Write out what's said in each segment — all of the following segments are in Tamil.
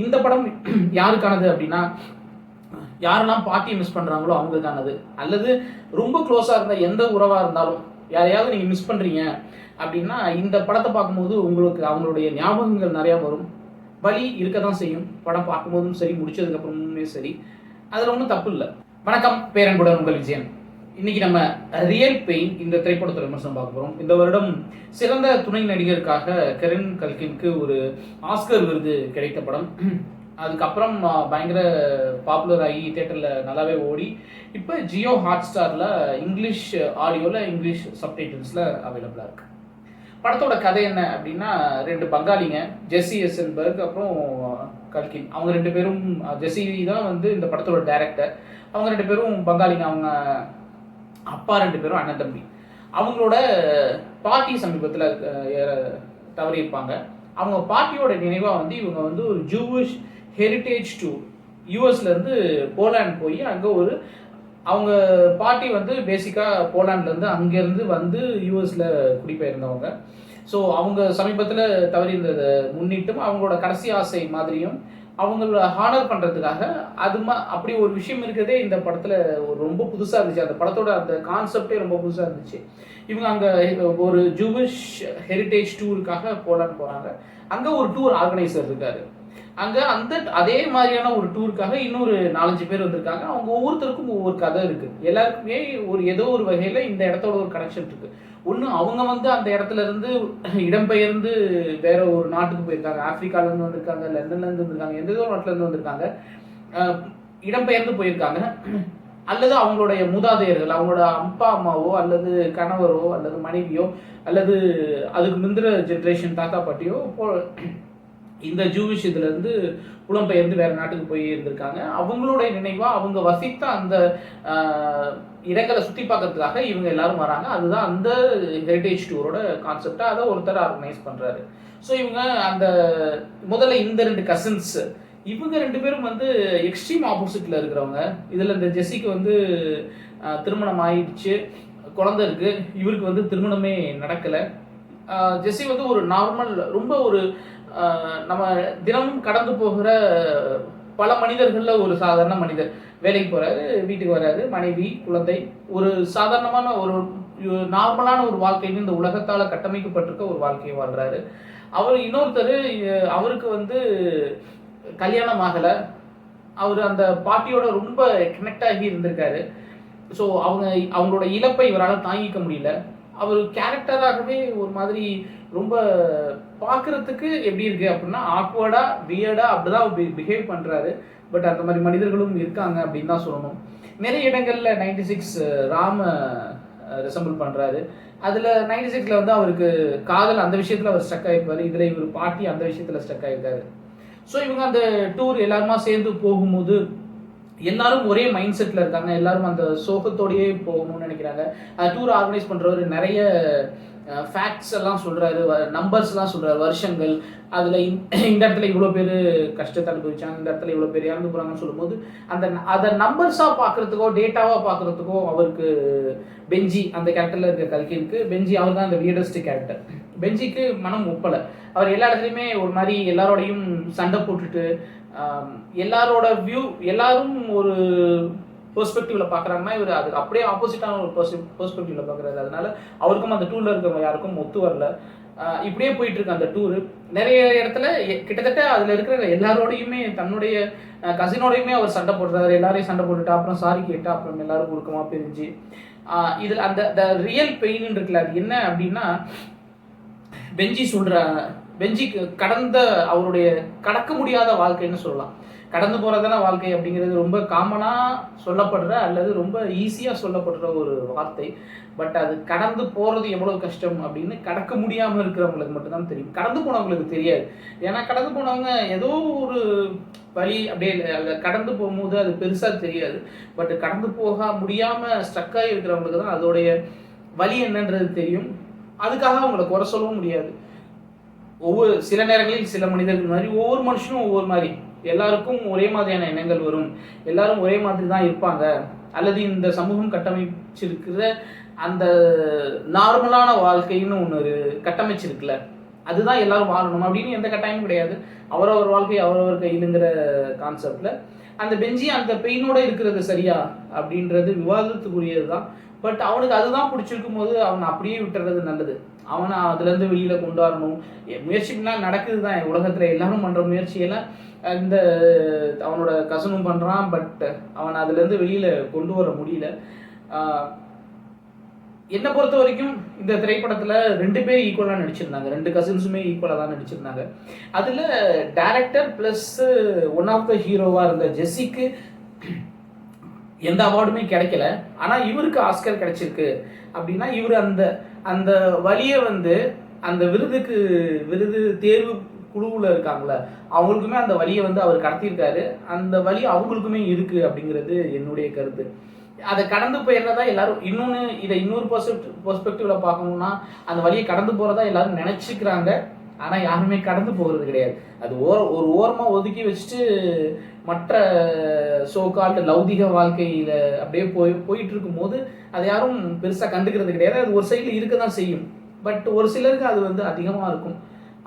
இந்த படம் யாருக்கானது அப்படின்னா, யாரெல்லாம் பார்ட்டியை மிஸ் பண்ணுறாங்களோ அவங்களுக்கானது, அல்லது ரொம்ப க்ளோஸாக இருந்த எந்த உறவாக இருந்தாலும் யாரையாவது நீங்கள் மிஸ் பண்ணுறீங்க அப்படின்னா இந்த படத்தை பார்க்கும்போது உங்களுக்கு அவங்களுடைய ஞாபகங்கள் நிறையா வரும். வலி இருக்க தான் செய்யும், படம் பார்க்கும்போதும் சரி, முடிச்சதுக்கப்புறமுமே சரி. அதில் ஒன்றும் தப்பு இல்லை. வணக்கம், பேரன்புடன் உங்கள் விஜயன். இன்னைக்கு நம்ம ரியல் பெயின் இந்த திரைப்படத்தோட விமர்சனம் பார்க்க போகிறோம். இந்த வருடம் சிறந்த துணை நடிகருக்காக கெரின் கல்கினுக்கு ஒரு ஆஸ்கர் விருது கிடைத்த படம். அதுக்கப்புறம் பயங்கர பாப்புலர் ஆகி தியேட்டரில் நல்லாவே ஓடி இப்போ ஜியோ ஹாட்ஸ்டாரில் இங்கிலீஷ் ஆடியோவில் இங்கிலீஷ் சப்டைட்டில்ஸில் அவைலபிளாக இருக்குது. படத்தோட கதை என்ன அப்படின்னா, 2 பங்காளிங்க, ஜெஸ்ஸி எசன்பர்க் அப்புறம் கல்கின். அவங்க 2 பேரும், ஜெஸ்ஸி தான் வந்து இந்த படத்தோட டைரக்டர். அவங்க 2 பேரும் பங்காளிங்க. அவங்க அப்பா 2 பேரும் அண்ணன் தம்பி. அவங்களோட பாட்டி சமீபத்தில் தவறியிருப்பாங்க. அவங்க பாட்டியோட நினைவாக வந்து இவங்க வந்து ஒரு ஜூவிஷ் ஹெரிட்டேஜ் டூர் யூஎஸ்லேருந்து போலாண்ட் போய் அங்கே அவங்க பாட்டி வந்து பேசிக்காக போலாண்ட்லேருந்து அங்கேருந்து வந்து யூஎஸில் குடிபெயர்ந்தவங்க. ஸோ அவங்க சமீபத்தில் தவறியிருந்ததை முன்னிட்டும் அவங்களோட கடைசி ஆசை மாதிரியும் அவங்கள ஹானர் பண்ணுறதுக்காக அப்படி ஒரு விஷயம் இருக்கிறதே இந்த படத்தில் ரொம்ப புதுசாக இருந்துச்சு. அந்த படத்தோட அந்த கான்செப்டே ரொம்ப புதுசாக இருந்துச்சு. இவங்க அங்கே ஒரு ஜூவிஷ் ஹெரிட்டேஜ் டூருக்காக போலாண்ட் போகிறாங்க. அங்கே ஒரு டூர் ஆர்கனைசர் இருக்கார். அங்கே அதே மாதிரியான ஒரு டூருக்காக இன்னொரு 4-5 பேர் வந்திருக்காங்க. அவங்க ஒவ்வொருத்தருக்கும் ஒவ்வொரு கதை இருக்குது. எல்லாருக்குமே ஏதோ ஒரு வகையில் இந்த இடத்தோட ஒரு கனெக்ஷன் இருக்குது. ஒன்று, அவங்க வந்து அந்த இடத்துல இருந்து இடம்பெயர்ந்து வேற ஒரு நாட்டுக்கு போயிருக்காங்க. ஆப்பிரிக்காலேருந்து வந்திருக்காங்க, லண்டன்லேருந்து வந்திருக்காங்க, எந்த ஒரு நாட்டிலேருந்து வந்திருக்காங்க, இடம்பெயர்ந்து போயிருக்காங்க. அல்லது அவங்களுடைய மூதாதையர்கள், அவங்களோட அப்பா அம்மாவோ அல்லது கணவரோ அல்லது மனைவியோ அல்லது அதுக்கு முந்திர ஜென்ரேஷன் தாத்தா பாட்டியோ இந்த ஜூவிஷ் இதுலேருந்து புலம்பெயர்ந்து வேறு நாட்டுக்கு போய் இருந்திருக்காங்க. அவங்களுடைய நினைவாக அவங்க வசித்த அந்த இடங்களை சுற்றி பார்க்கறதுக்காக இவங்க எல்லாரும் வராங்க. அதுதான் அந்த ஹெரிட்டேஜ் டூரோட கான்செப்டாக அதை ஒருத்தர் ஆர்கனைஸ் பண்ணுறாரு. ஸோ இவங்க அந்த முதல்ல இந்த 2 கசின்ஸ், இவங்க 2 பேரும் வந்து எக்ஸ்ட்ரீம் ஆப்போசிட்டில் இருக்கிறவங்க. இதில் இந்த ஜெஸ்ஸிக்கு வந்து திருமணம் ஆயிடுச்சு, குழந்தை இருக்குது. இவருக்கு வந்து திருமணமே நடக்கலை. ஜெஸ்ஸி வந்து ஒரு நார்மல், ரொம்ப ஒரு நம்ம தினமும் கடந்து போகிற பல மனிதர்களில் ஒரு சாதாரண மனிதர். வேலைக்கு போகிறாரு, வீட்டுக்கு வர்றாரு, மனைவி, குழந்தை, ஒரு சாதாரணமான ஒரு நார்மலான ஒரு வாழ்க்கைன்னு இந்த உலகத்தால் கட்டமைக்கப்பட்டிருக்க ஒரு வாழ்க்கையை வாழ்கிறாரு. இன்னொருத்தர், அவருக்கு வந்து கல்யாணம் ஆகலை. அவர் அந்த பாட்டியோட ரொம்ப கனெக்ட் ஆகி இருந்திருக்காரு. ஸோ அவங்களோட இழப்பை இவரால் தாங்கிக்க முடியல. அவர் கேரக்டராகவே ஒரு மாதிரி ரொம்ப பார்க்குறதுக்கு எப்படி இருக்குது அப்படின்னா, ஆக்வர்டாக, வியர்டாக அப்படிதான் பிஹேவ் பண்ணுறாரு. பட் அந்த மாதிரி மனிதர்களும் இருக்காங்க அப்படின்னு தான் சொல்லணும். நிறைய இடங்களில் 96 ராம ரிசம்பிள் பண்ணுறாரு. அதில் 96ல் வந்து அவருக்கு காதல், அந்த விஷயத்தில் அவர் ஸ்டக் ஆகிருப்பார். இதில் இவர் பாட்டி அந்த விஷயத்தில் ஸ்டக் ஆகிருக்காரு. ஸோ இவங்க அந்த டூர் எல்லாருமா சேர்ந்து போகும்போது எல்லாரும் ஒரே மைண்ட் செட்டில் இருக்காங்க. எல்லாரும் அந்த சோகத்தோடையே போகணும்னு நினைக்கிறாங்க. அந்த டூர் ஆர்கனைஸ் பண்ணுறவர் நிறைய ஃபேக்ட்ஸ் எல்லாம் சொல்கிறாரு, நம்பர்ஸ்லாம் சொல்கிறாரு, வருஷங்கள். அதில் இந்த இடத்துல இவ்வளோ பேர் கஷ்டத்தை அனுபவிச்சாங்க, இந்த இடத்துல இவ்வளோ பேர் இறந்து போகிறாங்கன்னு சொல்லும்போது அதை நம்பர்ஸாக பார்க்குறதுக்கோ டேட்டாவாக பார்க்குறதுக்கோ அவருக்கு பெஞ்சி, அந்த கேரக்டரில் இருக்க கல்கினுக்கு பெஞ்சி, அவர் தான் அந்த வியர்டஸ்ட் கேரக்டர். பெஞ்சிக்கு மனம் ஒப்பலை. அவர் எல்லா இடத்துலையுமே ஒரு மாதிரி எல்லாரோடையும் சண்டை போட்டுட்டு, எல்லாரோட வியூ, எல்லாரும் ஒரு பெர்ஸ்பெக்டிவில் பார்க்குறாங்கன்னா இவர் அதுக்கு அப்படியே ஆப்போசிட்டான ஒரு பெர்ஸ்பெக்டிவில் பார்க்குறாரு. அதனால அவருக்கும் அந்த டூரில் இருக்கிறவங்க யாருக்கும் ஒத்து வரல. இப்படியே போயிட்டு இருக்கு அந்த டூரு. நிறைய இடத்துல கிட்டத்தட்ட அதில் இருக்கிற எல்லாரோடையுமே, தன்னுடைய கசினோடையுமே அவர் சண்டை போடுறாரு. எல்லாரையும் சண்டை போட்டுட்டு அப்புறம் சாரி கேட்டு அப்புறம் எல்லாரும் உருக்கமாக பிரிஞ்சு, இதில் அந்த ரியல் பெயின் இருக்குல்ல, அது என்ன அப்படின்னா, பெஞ்சிக்கு அவருடைய கடக்க முடியாத வாழ்க்கைன்னு சொல்லலாம். கடந்து போகிறதான வாழ்க்கை அப்படிங்கிறது ரொம்ப காமனாக சொல்லப்படுற அல்லது ரொம்ப ஈஸியாக சொல்லப்படுற ஒரு வார்த்தை. பட் அது கடந்து போகிறது எவ்வளோ கஷ்டம் அப்படின்னு கடக்க முடியாமல் இருக்கிறவங்களுக்கு மட்டும்தான் தெரியும். கடந்து போனவங்களுக்கு தெரியாது. ஏன்னா கடந்து போனவங்க ஏதோ ஒரு வழி அப்படியே கடந்து போகும்போது அது பெருசாக தெரியாது. பட் கடந்து போக முடியாமல் ஸ்ட்ரக்காகி இருக்கிறவங்களுக்கு தான் அதோடைய வழி என்னன்றது தெரியும். அதுக்காக அவங்கள குறை சொல்லவும் முடியாது. சில நேரங்களில் சில மனிதர்கள் மாதிரி ஒவ்வொரு மனுஷனும் ஒவ்வொரு மாதிரி, எல்லாருக்கும் ஒரே மாதிரியான எண்ணங்கள் வரும், எல்லாரும் ஒரே மாதிரி தான் இருப்பாங்க, அல்லது இந்த சமூகம் கட்டமைச்சிருக்கிற அந்த நார்மலான வாழ்க்கைன்னு ஒன்று கட்டமைச்சிருக்குல்ல, அதுதான் எல்லாரும் வாழணும் அப்படின்னு எந்த கட்டாயமும் கிடையாது. அவரவர் வாழ்க்கை அவரவர் கையிலுங்கிற கான்செப்டில் அந்த பெஞ்சி அந்த பெயினோட இருக்கிறது சரியா அப்படின்றது விவாதத்துக்குரியது தான். பட் அவனுக்கு அதுதான் பிடிச்சிருக்கும் போது அவனை அப்படியே விட்டுறது நல்லது. அவனை அதுலேருந்து வெளியில் கொண்டு வரணும். முயற்சிலாம் நடக்குது தான் உலகத்தில், எல்லாரும் பண்ணுற முயற்சியெல்லாம் இந்த அவனோட கசனும் பண்ணுறான். பட் அவனை அதுலேருந்து வெளியில் கொண்டு வர முடியல. என்னை பொறுத்த வரைக்கும் இந்த திரைப்படத்தில் 2 பேர் ஈக்குவலாக நடிச்சிருந்தாங்க. 2 கசின்ஸுமே ஈக்குவலாக தான் நடிச்சிருந்தாங்க. அதில் director plus one of the ஹீரோவாக இருந்த ஜெஸ்ஸிக்கு எந்த அவார்டுமே கிடைக்கல. ஆனால் இவருக்கு ஆஸ்கர் கிடைச்சிருக்கு. அப்படின்னா இவர் அந்த அந்த வழியை அந்த விருது தேர்வு குழுவில் இருக்காங்கள அவங்களுக்குமே அந்த வழியை அவர் கடத்தியிருக்காரு. அந்த வழி அவங்களுக்குமே இருக்குது அப்படிங்கிறது என்னுடைய கருத்து. அதை கடந்து போயிடுறதா எல்லாரும் இன்னொரு பெர்ஸ்பெக்டிவ்ல பார்க்கணும்னா அந்த வழியை கடந்து போகிறதா எல்லாரும் நினச்சிக்கிறாங்க. ஆனால் யாருமே கடந்து போகிறது கிடையாது. அது ஒரு ஓரமாக ஒதுக்கி வச்சுட்டு மற்ற சோகால்டு லௌதிக வாழ்க்கையில் அப்படியே போயிட்டு இருக்கும்போது அதை யாரும் பெருசாக கண்டுக்கிறது கிடையாது. அது ஒரு சைடில் இருக்க தான் செய்யும். பட் ஒரு சிலருக்கு அது அதிகமாக இருக்கும்.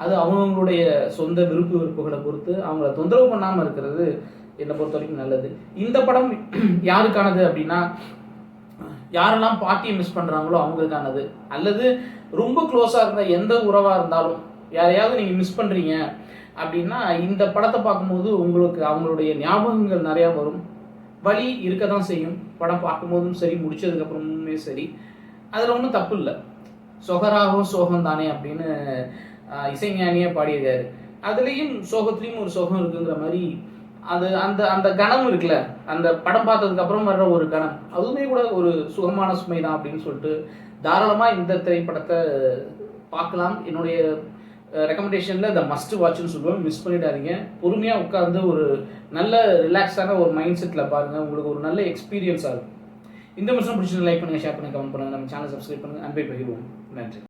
அது அவங்களுடைய சொந்த விருப்புகளை பொறுத்து அவங்கள தொந்தரவு பண்ணாமல் இருக்கிறது என்னை பொறுத்த வரைக்கும் நல்லது. இந்த படம் யாருக்கானது அப்படின்னா, யாரெல்லாம் பார்ட்டியை மிஸ் பண்ணுறாங்களோ அவங்களுக்கானது. அல்லது ரொம்ப க்ளோஸாக இருந்த எந்த உறவாக இருந்தாலும் யாரையாவது நீங்கள் மிஸ் பண்ணுறீங்க அப்படின்னா இந்த படத்தை பார்க்கும்போது உங்களுக்கு அவங்களுடைய ஞாபகங்கள் நிறையா வரும். வலி இருக்க தான் செய்யும். படம் பார்க்கும்போதும் சரி, முடிச்சதுக்கப்புறமுமே சரி. அதில் ஒன்றும் தப்பு இல்லை. சொகராகும் சோகம் தானே அப்படின்னு இசைஞானியே பாடியிருக்காரு. அதுலேயும் சோகத்துலேயும் ஒரு சோகம் இருக்குங்கிற மாதிரி அது அந்த அந்த கணம் இருக்குல்ல, அந்த படம் பார்த்ததுக்கு அப்புறம் வர்ற ஒரு கணம், அதுவுமே கூட ஒரு சுகமான சுமை தான் அப்படின்னு சொல்லிட்டு தாராளமாக இந்த திரைப்படத்தை பார்க்கலாம். என்னுடைய ரெக்கமெண்டேஷனில் இந்த மஸ்ட் வாட்ச்னு சொல்லுவேன். மிஸ் பண்ணிடாதீங்க. பொறுமையாக உட்காந்து ஒரு நல்ல ரிலாக்ஸான ஒரு மைண்ட் செட்டில் பாருங்கள். உங்களுக்கு ஒரு நல்ல எக்ஸ்பீரியன்ஸாக இருக்கும். இந்த வருஷம் பிடிச்சது லைக் பண்ணுங்கள், ஷேர் பண்ணுங்கள், கமெண்ட் பண்ணுங்கள். நம்ம சேனல் சப்ஸ்கிரைப் பண்ணுங்கள். அன்பை பகிர்வோம். நன்றி.